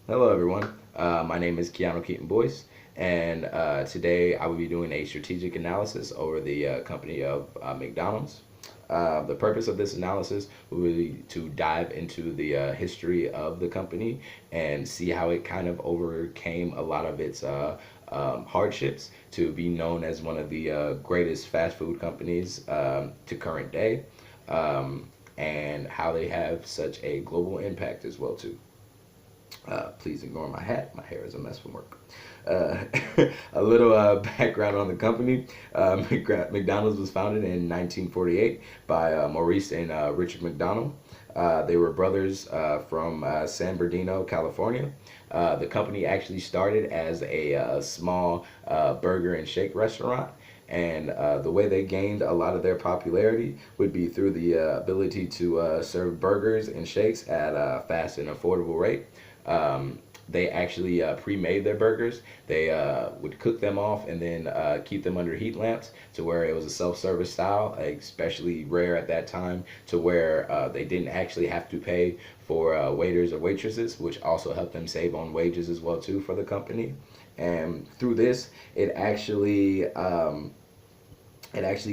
Hello, everyone. My name is Keanu Keaton Boyce, and today I will be doing a strategic analysis over the company of McDonald's. The purpose of this analysis will be to dive into the history of the company and see how it kind of overcame a lot of its hardships to be known as one of the greatest fast food companies to current day, and how they have such a global impact as well too. Please ignore my hat. My hair is a mess from work. Uh, a little background on the company. McDonald's was founded in 1948 by Maurice and Richard McDonald. They were brothers from San Bernardino, California. The company actually started as a small burger and shake restaurant. And the way they gained a lot of their popularity would be through the ability to serve burgers and shakes at a fast and affordable rate. They actually pre-made their burgers. They would cook them off and then keep them under heat lamps to where it was a self-service style, especially rare at that time, to where they didn't actually have to pay for waiters or waitresses, which also helped them save on wages as well too for the company. And through this, it actually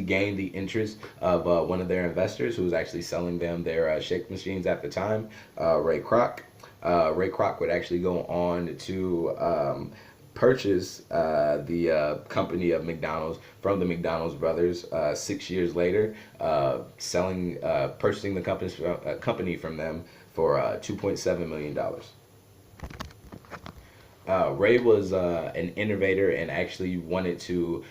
gained the interest of one of their investors who was actually selling them their shake machines at the time, Ray Kroc. Ray Kroc would actually go on to purchase the company of McDonald's from the McDonald's brothers 6 years later, purchasing the company from them for $2.7 million. Ray was an innovator and actually wanted to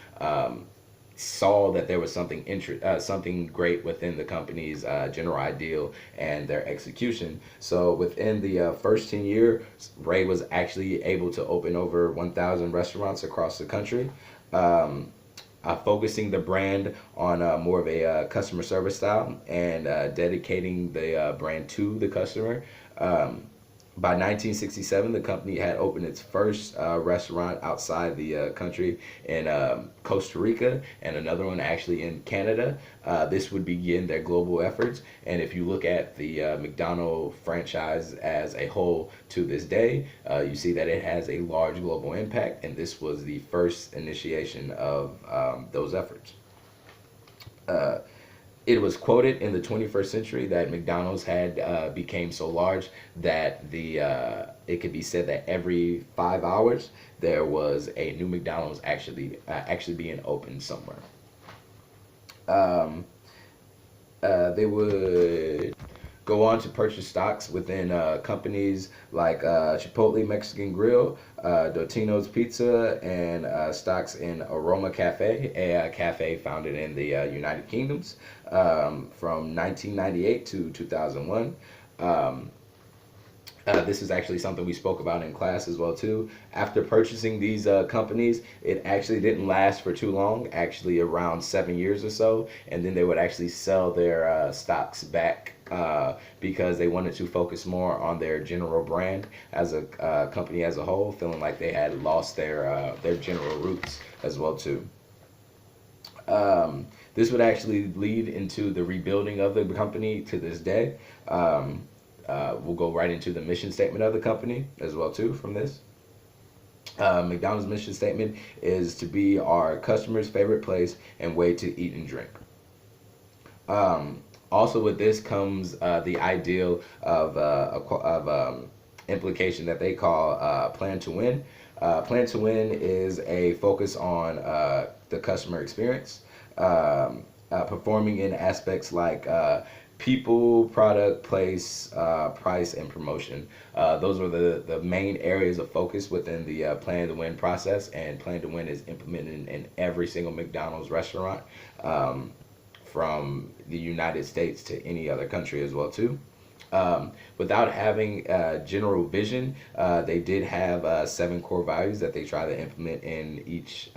saw that there was something great within the company's general ideal and their execution. So within the first 10 years, Ray was actually able to open over 1,000 restaurants across the country. Focusing the brand on more of a customer service style and dedicating the brand to the customer. By 1967, the company had opened its first restaurant outside the country in Costa Rica and another one actually in Canada. This would begin their global efforts. And if you look at the McDonald's franchise as a whole to this day, you see that it has a large global impact. And this was the first initiation of those efforts. Uh, it was quoted in the 21st century that McDonald's had became so large that the it could be said that every 5 hours there was a new McDonald's actually being opened somewhere. Um, they would go on to purchase stocks within companies like Chipotle Mexican Grill, Dotino's Pizza, and stocks in Aroma Cafe, a cafe founded in the United Kingdoms from 1998 to 2001. Um, this is actually something we spoke about in class as well too. After purchasing these companies, it actually didn't last for too long, actually around 7 years or so, and then they would actually sell their stocks back because they wanted to focus more on their general brand as a company as a whole, feeling like they had lost their general roots as well too. This would actually lead into the rebuilding of the company to this day. We'll go right into the mission statement of the company as well too from this. McDonald's mission statement is to be our customers' favorite place and way to eat and drink. Also, with this comes the ideal of implication that they call plan to win. Plan to win is a focus on the customer experience, performing in aspects like people, product, place, price, and promotion. Those are the main areas of focus within the Plan to Win process, and Plan to Win is implemented in every single McDonald's restaurant, from the United States to any other country as well too. Without having general vision, they did have seven core values that they try to implement in each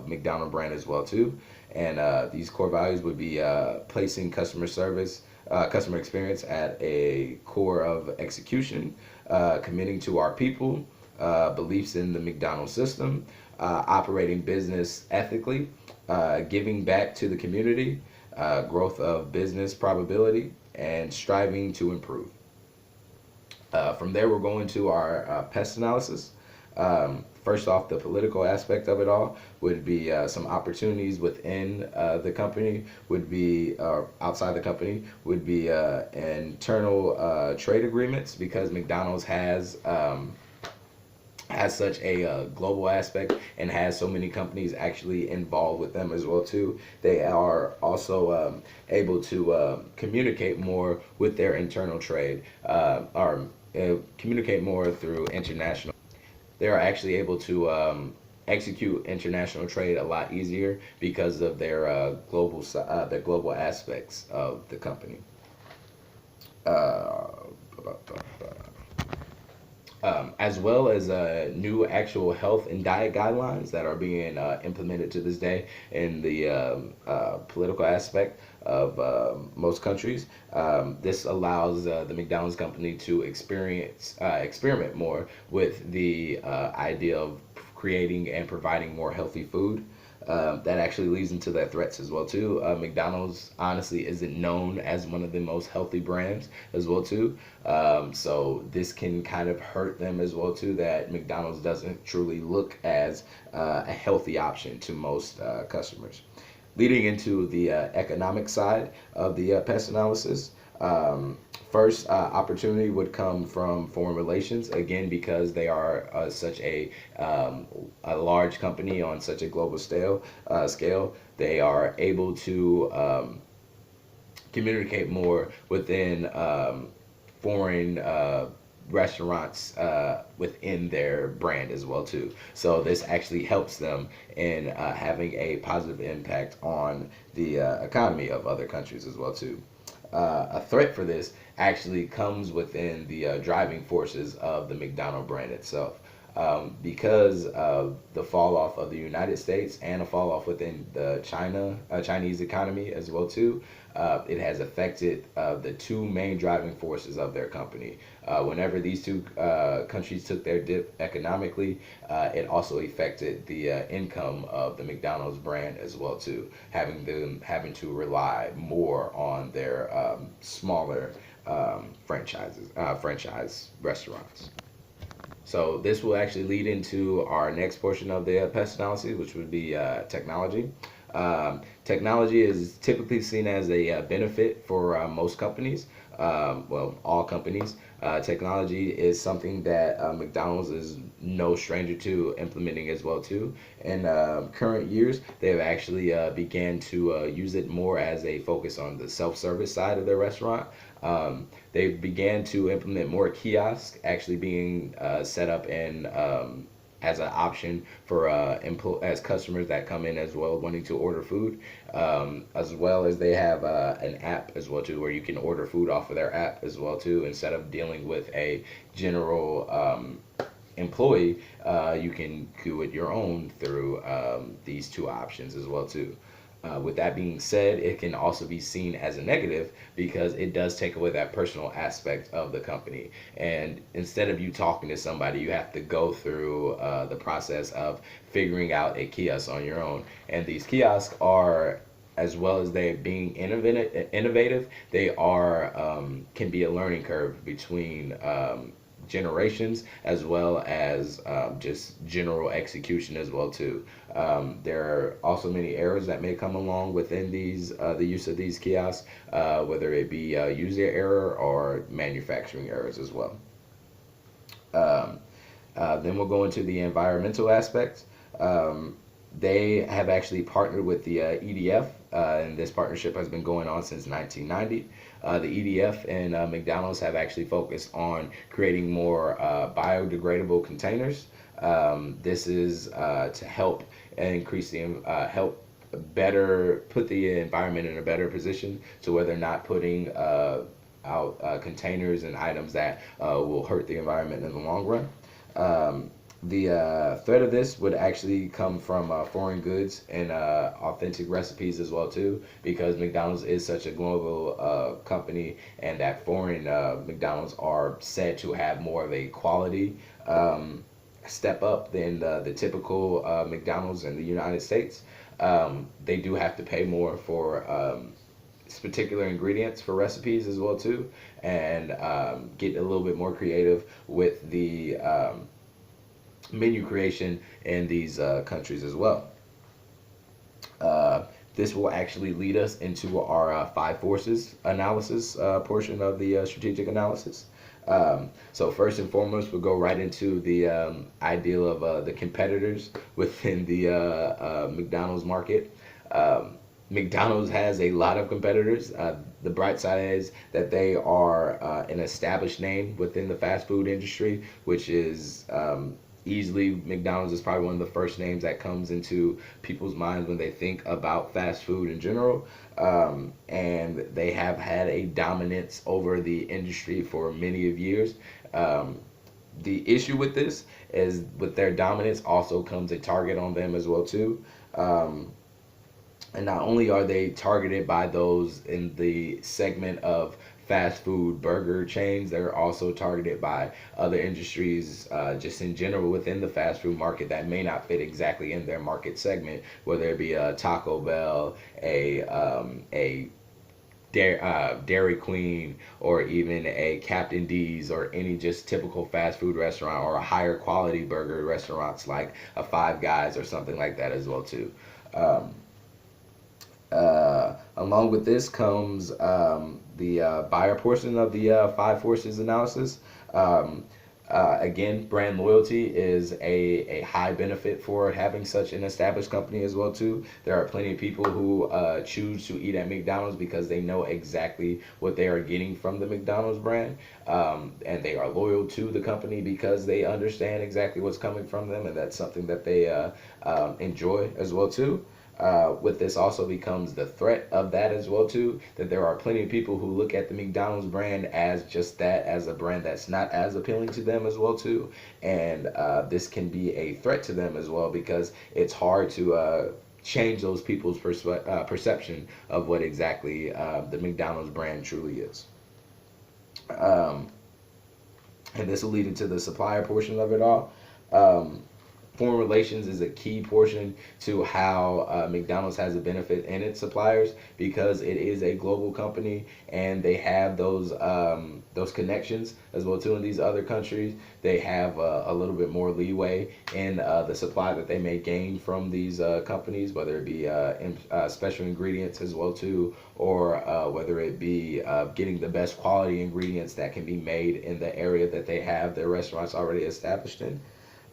McDonald brand as well too. And these core values would be placing customer experience at a core of execution, committing to our people, beliefs in the McDonald's system, operating business ethically, giving back to the community, growth of business probability, and striving to improve. From there, we're going to our pest analysis. First off, the political aspect of it all would be some opportunities within the company, would be outside the company, would be internal trade agreements because McDonald's has such a global aspect and has so many companies actually involved with them as well too. They are also able to communicate more with their internal trade, or communicate more through international. They are actually able to execute international trade a lot easier because of their global aspects of the company. Uh, as well as new actual health and diet guidelines that are being implemented to this day in the political aspect of most countries. This allows the McDonald's company to experiment more with the idea of creating and providing more healthy food. That actually leads into their threats as well too. McDonald's honestly isn't known as one of the most healthy brands as well too. So this can kind of hurt them as well too. That McDonald's doesn't truly look as a healthy option to most customers. Leading into the economic side of the pest analysis. First opportunity would come from foreign relations again because they are such a large company on such a global scale. They are able to communicate more within foreign restaurants within their brand as well too. So this actually helps them in having a positive impact on the economy of other countries as well too. A threat for this actually comes within the driving forces of the McDonald brand itself. Because of the fall off of the United States and a fall off within the Chinese economy as well too, it has affected the two main driving forces of their company. Whenever these two countries took their dip economically, it also affected the income of the McDonald's brand as well too, having to rely more on their smaller franchise restaurants. So this will actually lead into our next portion of the pest analysis, which would be technology. Technology is typically seen as a benefit for most companies. Well, all companies. Technology is something that McDonald's is no stranger to implementing as well too. In current years, they have actually began to use it more as a focus on the self-service side of their restaurant. They began to implement more kiosks actually being set up and as an option for as customers that come in as well wanting to order food, as well as they have an app as well too where you can order food off of their app as well too instead of dealing with a general employee. You can do it your own through these two options as well too. With that being said, it can also be seen as a negative because it does take away that personal aspect of the company. And instead of you talking to somebody, you have to go through the process of figuring out a kiosk on your own. And these kiosks are, as well as they being innovative, they are can be a learning curve between generations as well as just general execution as well too. There are also many errors that may come along within the use of these kiosks, whether it be user error or manufacturing errors as well. Um, then we'll go into the environmental aspects. They have actually partnered with the EDF, and this partnership has been going on since 1990. The EDF and McDonald's have actually focused on creating more biodegradable containers. This is to help increase help better put the environment in a better position to where they're not putting out containers and items that will hurt the environment in the long run. The threat of this would actually come from foreign goods and authentic recipes as well too, because McDonald's is such a global company, and that foreign McDonald's are said to have more of a quality step up than the typical McDonald's in the United States. They do have to pay more for particular ingredients for recipes as well too, and get a little bit more creative with the menu creation in these countries as well. Uh, this will actually lead us into our five forces analysis portion of the strategic analysis. So first and foremost, we'll go right into the ideal of the competitors within the McDonald's market. McDonald's has a lot of competitors. The bright side is that they are an established name within the fast food industry, which is easily McDonald's is probably one of the first names that comes into people's minds when they think about fast food in general. And they have had a dominance over the industry for many of years. Um, the issue with this is with their dominance also comes a target on them as well too. Um, and not only are they targeted by those in the segment of fast food burger chains, they're also targeted by other industries just in general within the fast food market that may not fit exactly in their market segment, whether it be a Taco Bell, a Dairy Queen, or even a Captain D's, or any just typical fast food restaurant, or a higher quality burger restaurants like a Five Guys or something like that as well too. Um, Along with this comes the buyer portion of the five forces analysis. Um, Again, brand loyalty is a high benefit for having such an established company as well too. There are plenty of people who choose to eat at McDonald's because they know exactly what they are getting from the McDonald's brand, and they are loyal to the company because they understand exactly what's coming from them, and that's something that they enjoy as well too. With this also becomes the threat of that as well too, that there are plenty of people who look at the McDonald's brand as just that, as a brand that's not as appealing to them as well too, and this can be a threat to them as well because it's hard to change those people's perception of what exactly the McDonald's brand truly is. um, and this will lead into the supplier portion of it all. um, Foreign relations is a key portion to how McDonald's has a benefit in its suppliers because it is a global company and they have those connections as well too in these other countries. They have a little bit more leeway in the supply that they may gain from these companies, whether it be special ingredients as well too, or whether it be getting the best quality ingredients that can be made in the area that they have their restaurants already established in.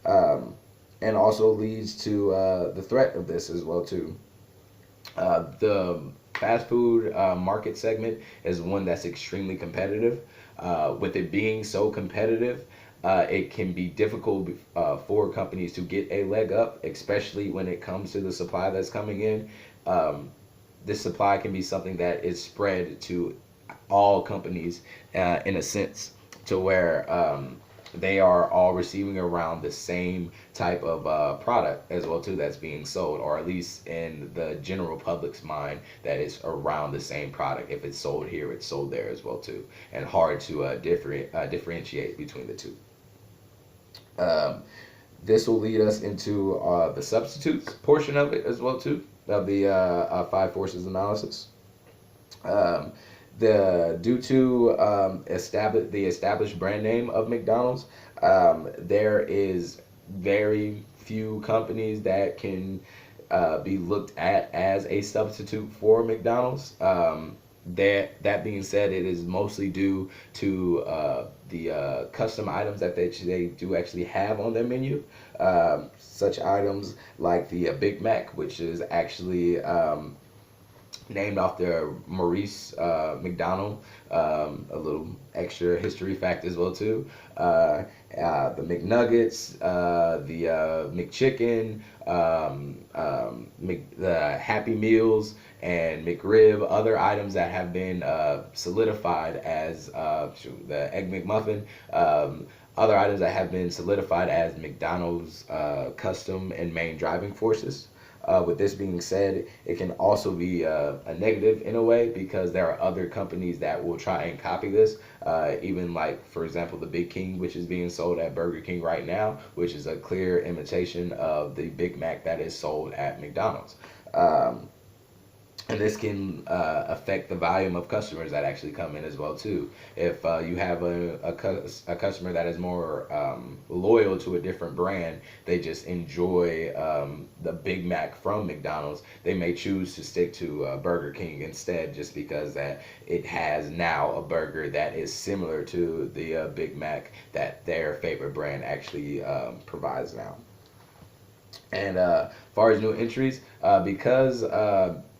Um, and also leads to the threat of this as well too. The fast food market segment is one that's extremely competitive. With it being so competitive, it can be difficult for companies to get a leg up, especially when it comes to the supply that's coming in. Um, this supply can be something that is spread to all companies in a sense, to where they are all receiving around the same type of product as well too that's being sold, or at least in the general public's mind that is around the same product. If it's sold here, it's sold there as well too, and hard to differentiate between the two. um, this will lead us into the substitutes portion of it as well too, of the five forces analysis. um, the Due to the established brand name of McDonald's, there is very few companies that can be looked at as a substitute for McDonald's. That being said, it is mostly due to the custom items that they do actually have on their menu. Such items like the Big Mac, which is actually named after Maurice McDonald. A little extra history fact as well too. The McNuggets, the McChicken, the Happy Meals, and McRib, other items that have been solidified as the Egg McMuffin. Other items that have been solidified as McDonald's custom and main driving forces. With this being said, it can also be a negative in a way because there are other companies that will try and copy this. Even like, for example, the Big King, which is being sold at Burger King right now, which is a clear imitation of the Big Mac that is sold at McDonald's. Um, and this can affect the volume of customers that actually come in as well too. If you have a customer that is more loyal to a different brand, they just enjoy the Big Mac from McDonald's, they may choose to stick to Burger King instead, just because that it has now a burger that is similar to the Big Mac that their favorite brand actually provides now. And far as new entries, because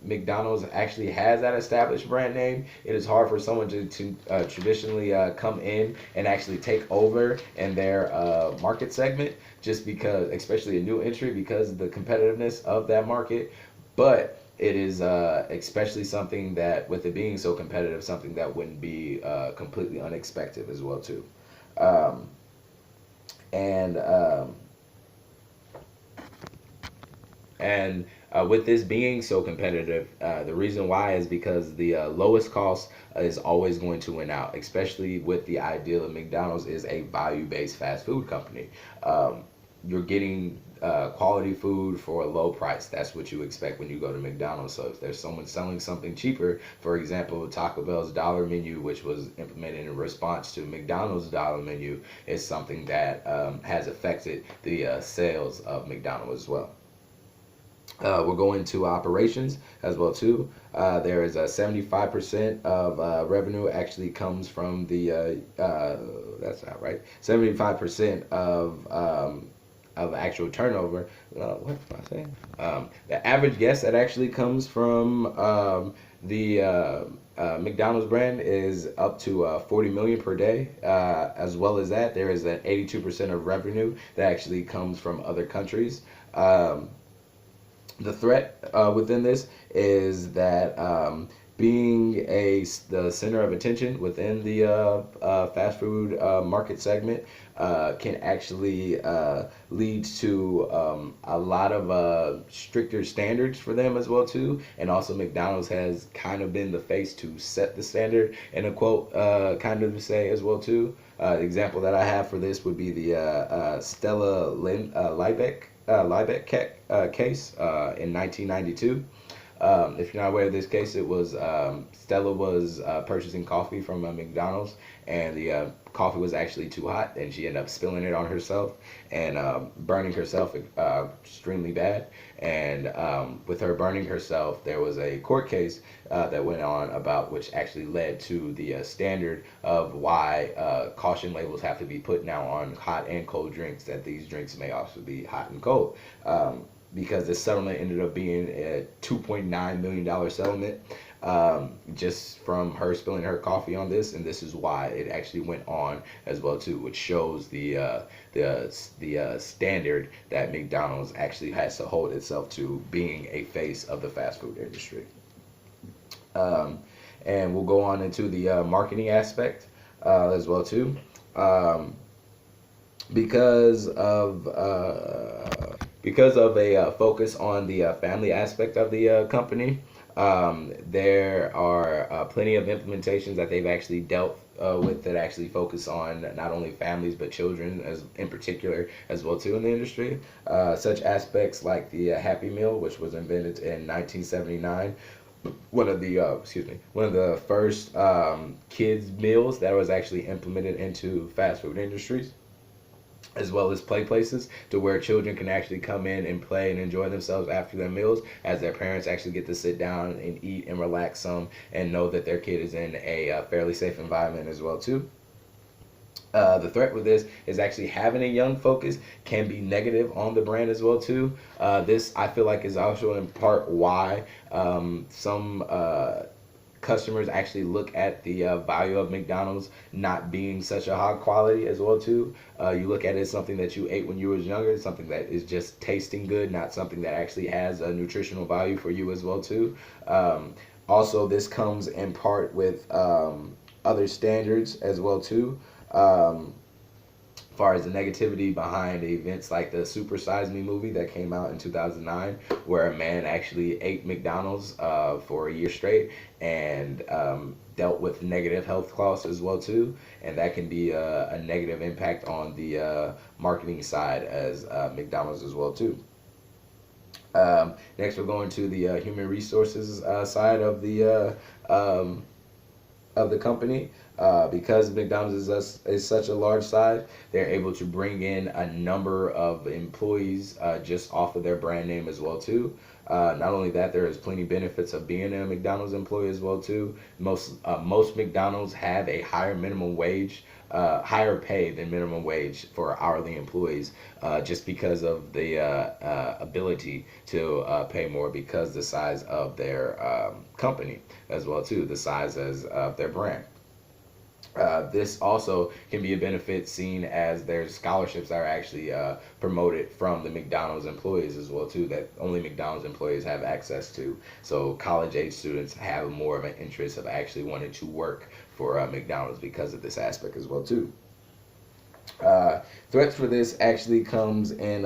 McDonald's actually has that established brand name, it is hard for someone to traditionally come in and actually take over in their market segment, just because, especially a new entry, because of the competitiveness of that market. But it is especially something that, with it being so competitive, something that wouldn't be completely unexpected as well too. Um, and And with this being so competitive, the reason why is because the lowest cost is always going to win out, especially with the ideal of McDonald's is a value-based fast food company. Um, you're getting quality food for a low price. That's what you expect when you go to McDonald's. So if there's someone selling something cheaper, for example, Taco Bell's dollar menu, which was implemented in response to McDonald's dollar menu, is something that has affected the sales of McDonald's as well. We'll go into operations as well too. There is a 75% of revenue actually comes from the that's not right. 75% of actual turnover. What am I saying? The average guest that actually comes from the McDonald's brand is up to 40 million per day. As well as that, there is an 82% of revenue that actually comes from other countries. The threat within this is that being the center of attention within the fast food market segment can actually lead to a lot of stricter standards for them as well too. And also McDonald's has kind of been the face to set the standard, and a quote kind of to say as well too. Example that I have for this would be the Stella Liebeck case in 1992. If you're not aware of this case, it was Stella was purchasing coffee from a McDonald's, and the coffee was actually too hot, and she ended up spilling it on herself and burning herself extremely bad. And with her burning herself, there was a court case that went on about, which actually led to the standard of why caution labels have to be put now on hot and cold drinks, that these drinks may also be hot and cold. Because the settlement ended up being a $2.9 million settlement, just from her spilling her coffee on this, and this is why it actually went on as well too, which shows the standard that McDonald's actually has to hold itself to, being a face of the fast food industry. Um, and we'll go on into the marketing aspect as well too. Um, because of a focus on the family aspect of the company, there are plenty of implementations that they've actually dealt with that actually focus on not only families but children as in particular as well too in the industry. Such aspects like the Happy Meal, which was invented in 1979, one of the first kids meals that was actually implemented into fast food industries, as well as play places to where children can actually come in and play and enjoy themselves after their meals, as their parents actually get to sit down and eat and relax some and know that their kid is in a fairly safe environment as well too. The threat with this is actually having a young focus can be negative on the brand as well too. This I feel like is also in part why some customers actually look at the value of McDonald's not being such a high quality as well too. You look at it as something that you ate when you was younger, something that is just tasting good, not something that actually has a nutritional value for you as well too. Also, this comes in part with other standards as well too. As far as the negativity behind events like the Super Size Me movie that came out in 2009, where a man actually ate McDonald's for a year straight and dealt with negative health costs as well too, and that can be a negative impact on the marketing side as McDonald's as well too. Next, we're going to the human resources side of the company. Because McDonald's is such a large size, they're able to bring in a number of employees just off of their brand name as well too. Not only that, there is plenty benefits of being a McDonald's employee as well too. Most McDonald's have a higher minimum wage, higher pay than minimum wage for hourly employees, just because of the ability to pay more because the size of their company as well too, the size as of their brand. This also can be a benefit seen as there's scholarships that are actually promoted from the McDonald's employees as well too, that only McDonald's employees have access to. So college age students have more of an interest of actually wanting to work for McDonald's because of this aspect as well too. Threats for this actually comes in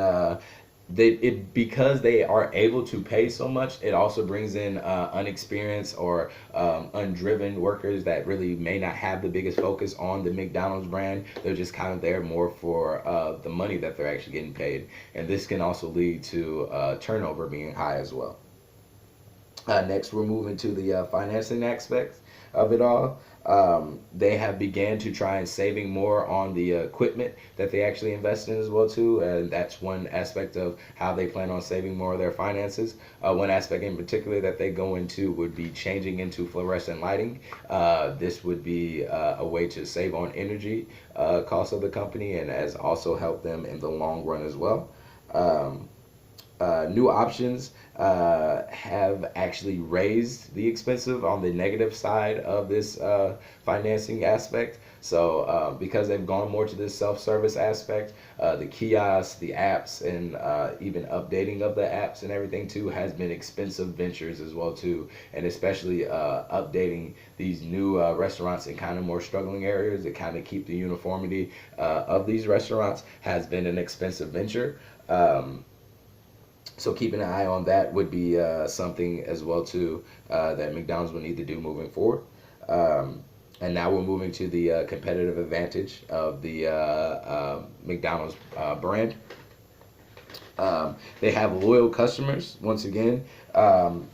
because they are able to pay so much. It also brings in unexperienced or undriven workers that really may not have the biggest focus on the McDonald's brand. They're just kind of there more for the money that they're actually getting paid, and this can also lead to turnover being high as well. Next, we're moving to the financing aspects of it all. They have began to try and saving more on the equipment that they actually invest in as well too, and that's one aspect of how they plan on saving more of their finances. One aspect in particular that they go into would be changing into fluorescent lighting. This would be a way to save on energy costs of the company, and has also helped them in the long run as well. New options have actually raised the expensive on the negative side of this financing aspect. So because they've gone more to this self-service aspect, the kiosks, the apps, and even updating of the apps and everything too has been expensive ventures as well too. And especially updating these new restaurants in kind of more struggling areas to kind of keep the uniformity of these restaurants has been an expensive venture. So keeping an eye on that would be something as well too that McDonald's will need to do moving forward. And now we're moving to the competitive advantage of the McDonald's brand. They have loyal customers. Once again,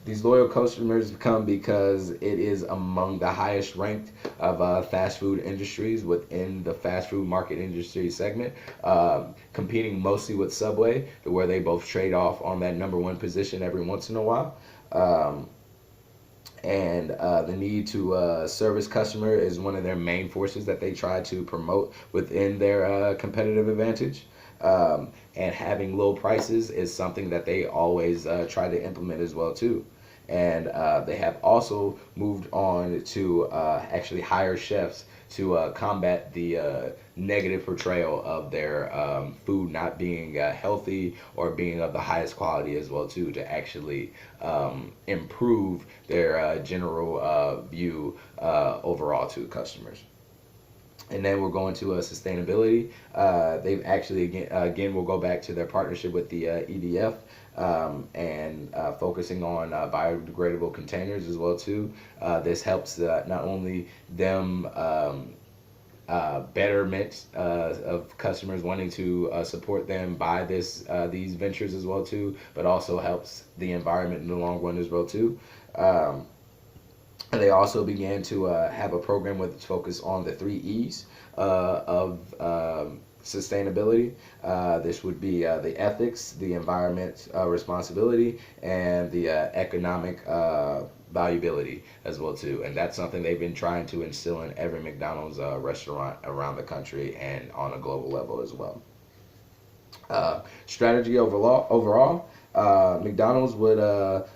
these loyal customers come because it is among the highest ranked of fast food industries within the fast food market industry segment, competing mostly with Subway, where they both trade off on that number one position every once in a while. And the need to service customer is one of their main forces that they try to promote within their competitive advantage. And having low prices is something that they always try to implement as well too. And they have also moved on to actually hire chefs to combat the negative portrayal of their food not being healthy or being of the highest quality as well too, to actually improve their general view overall to customers. And then we're going to sustainability. They've actually, again, we'll go back to their partnership with the EDF, and focusing on biodegradable containers as well too. This helps not only them betterment of customers wanting to support them buy these ventures as well too, but also helps the environment in the long run as well too. And they also began to have a program with its focus on the 3 E's of sustainability. This would be the ethics, the environment responsibility, and the economic valuability as well too. And that's something they've been trying to instill in every McDonald's restaurant around the country and on a global level as well. Strategy overall, McDonald's would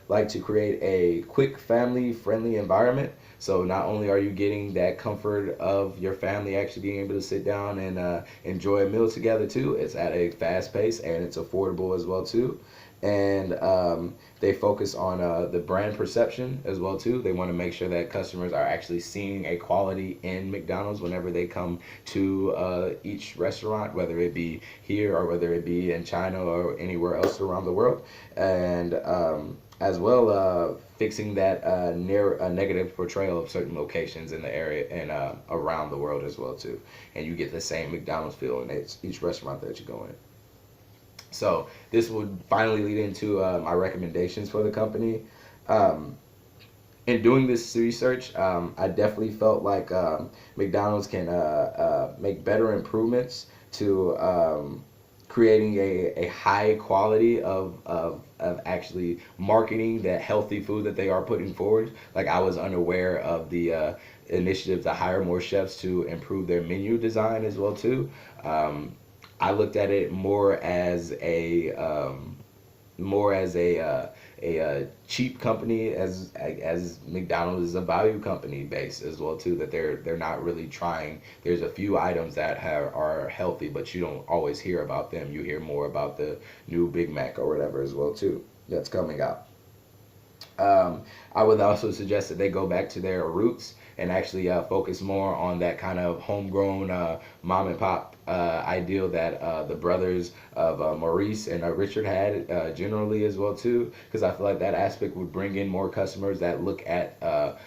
like to create a quick, family-friendly environment. So not only are you getting that comfort of your family actually being able to sit down and enjoy a meal together too, it's at a fast pace and it's affordable as well too. And they focus on the brand perception as well too. They want to make sure that customers are actually seeing a quality in McDonald's whenever they come to each restaurant, whether it be here or whether it be in China or anywhere else around the world. And as well, fixing that negative portrayal of certain locations in the area and around the world as well too. And you get the same McDonald's feel in each restaurant that you go in. So this would finally lead into my recommendations for the company. Um, in doing this research, I definitely felt like McDonald's can make better improvements to creating a high quality of actually marketing that healthy food that they are putting forward. Like I was unaware of the initiative to hire more chefs to improve their menu design as well too. Um, I looked at it more as a cheap company as McDonald's is a value company base as well too, that they're not really trying. There's a few items that are healthy, but you don't always hear about them. You hear more about the new Big Mac or whatever as well too that's coming out. um, I would also suggest that they go back to their roots and actually focus more on that kind of homegrown mom and pop ideal that the brothers of Maurice and Richard had generally as well too. Because I feel like that aspect would bring in more customers that look at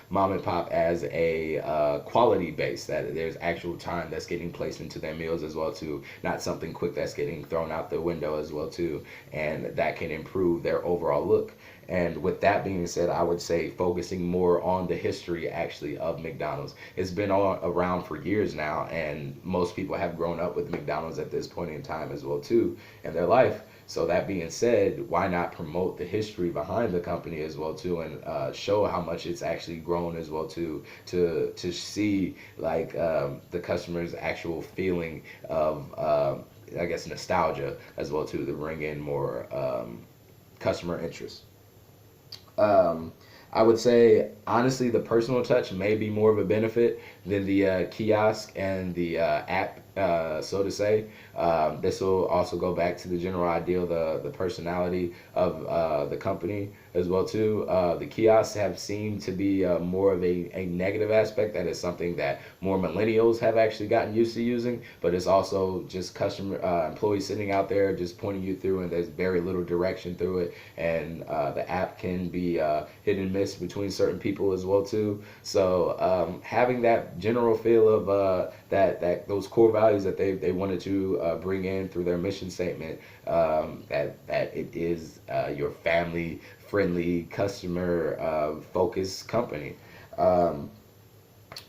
mom and pop as a quality base. That there's actual time that's getting placed into their meals as well too, not something quick that's getting thrown out the window as well too, and that can improve their overall look. And with that being said, I would say focusing more on the history actually of McDonald's. It's been all around for years now, and most people have grown up with McDonald's at this point in time as well too in their life. So that being said, why not promote the history behind the company as well too, and show how much it's actually grown as well too, to see like the customer's actual feeling of I guess nostalgia as well too, to bring in more customer interest. Um, I would say honestly, the personal touch may be more of a benefit than the kiosk and the app, so to say. This will also go back to the general idea of the personality of the company as well too. The kiosks have seemed to be more of a negative aspect. That is something that more millennials have actually gotten used to using, but it's also just customer employees sitting out there just pointing you through, and there's very little direction through it. And the app can be hit and miss between certain people as well too. So having that general feel of that those core values that they wanted to bring in through their mission statement, that it is your family friendly, customer focused company. Um,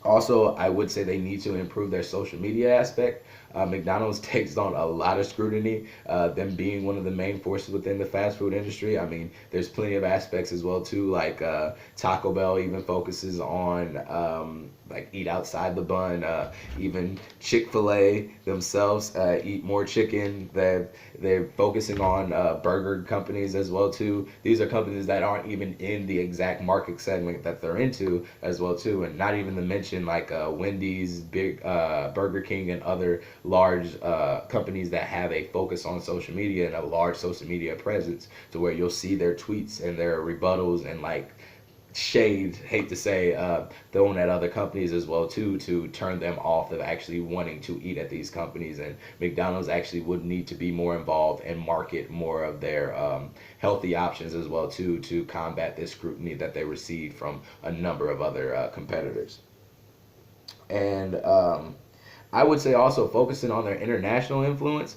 Also, I would say they need to improve their social media aspect. McDonald's takes on a lot of scrutiny, them being one of the main forces within the fast food industry. I mean, there's plenty of aspects as well too, like Taco Bell even focuses on like eat outside the bun. Even Chick-fil-A themselves eat more chicken. They're focusing on burger companies as well too. These are companies that aren't even in the exact market segment that they're into as well too, and not even to mention like Wendy's, Big Burger King, and other large companies that have a focus on social media and a large social media presence, to where you'll see their tweets and their rebuttals and like shade, hate to say, thrown at other companies as well too, to turn them off of actually wanting to eat at these companies. And McDonald's actually would need to be more involved and market more of their healthy options as well too, to combat this scrutiny that they receive from a number of other competitors. And I would say also focusing on their international influence.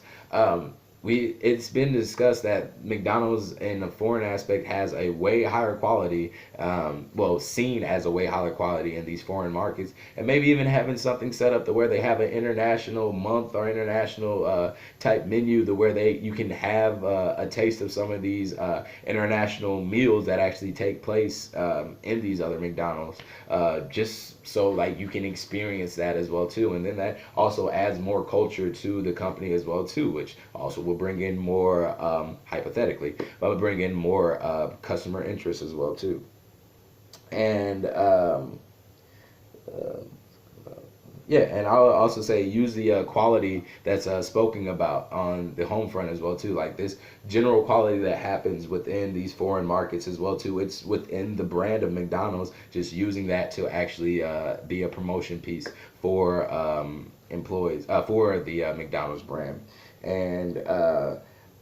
It's been discussed that McDonald's in the foreign aspect has a way higher quality, well, seen as a way higher quality in these foreign markets, and maybe even having something set up to where they have an international month or international type menu, to where they you can have a taste of some of these international meals that actually take place in these other McDonald's, just so like you can experience that as well too. And then that also adds more culture to the company as well too, which also will bring in more hypothetically, but will bring in more customer interest as well too. And uh, yeah, and I'll also say use the quality that's spoken about on the home front as well too. Like this general quality that happens within these foreign markets as well too. It's within the brand of McDonald's. Just using that to actually be a promotion piece for employees for the McDonald's brand. And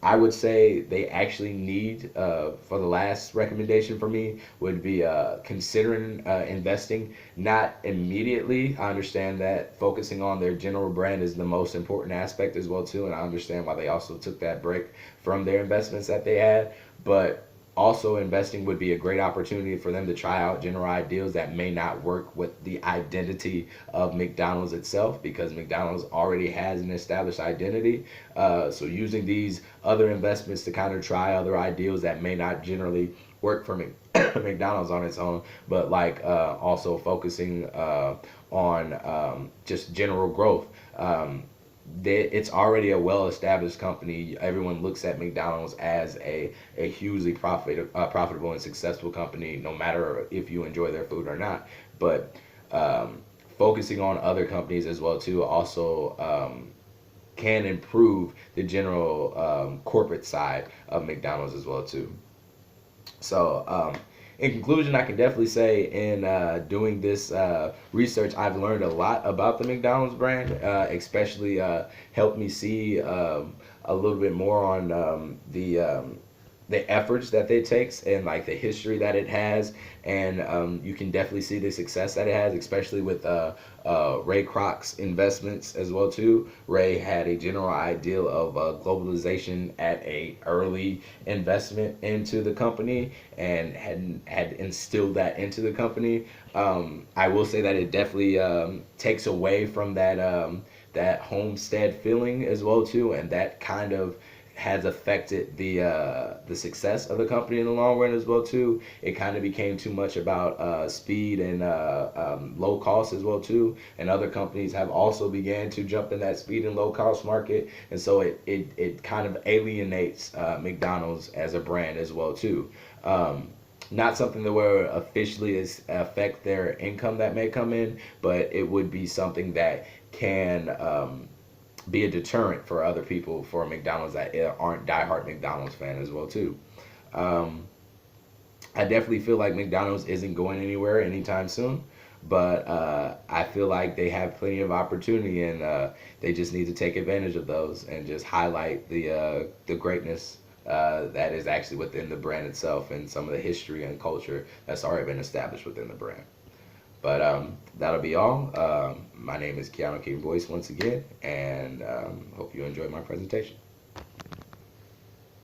I would say they actually need, for the last recommendation for me, would be considering investing, not immediately. I understand that focusing on their general brand is the most important aspect as well too, and I understand why they also took that break from their investments that they had. But also investing would be a great opportunity for them to try out general ideas that may not work with the identity of McDonald's itself, because McDonald's already has an established identity. So using these other investments to kind of try other ideals that may not generally work for McDonald's on its own, but like also focusing on just general growth. It's already a well-established company. Everyone looks at McDonald's as a hugely profitable and successful company, no matter if you enjoy their food or not. But focusing on other companies as well too also can improve the general corporate side of McDonald's as well too. So, in conclusion, I can definitely say in doing this research, I've learned a lot about the McDonald's brand, especially helped me see a little bit more on the efforts that it takes and like the history that it has, and you can definitely see the success that it has, especially with Ray Kroc's investments as well too. Ray had a general idea of globalization at a early investment into the company and had instilled that into the company. I will say that it definitely takes away from that homestead feeling as well too, and that kind of has affected the success of the company in the long run as well too. It kind of became too much about speed and low cost as well too. And other companies have also began to jump in that speed and low cost market, and so it kind of alienates McDonald's as a brand as well too. Not something that will officially affect their income that may come in, but it would be something that can be a deterrent for other people for McDonald's that aren't diehard McDonald's fan as well too. Um, I definitely feel like McDonald's isn't going anywhere anytime soon, but I feel like they have plenty of opportunity, and they just need to take advantage of those and just highlight the greatness that is actually within the brand itself and some of the history and culture that's already been established within the brand. But that'll be all. My name is Keanu King Boyce once again, and hope you enjoyed my presentation.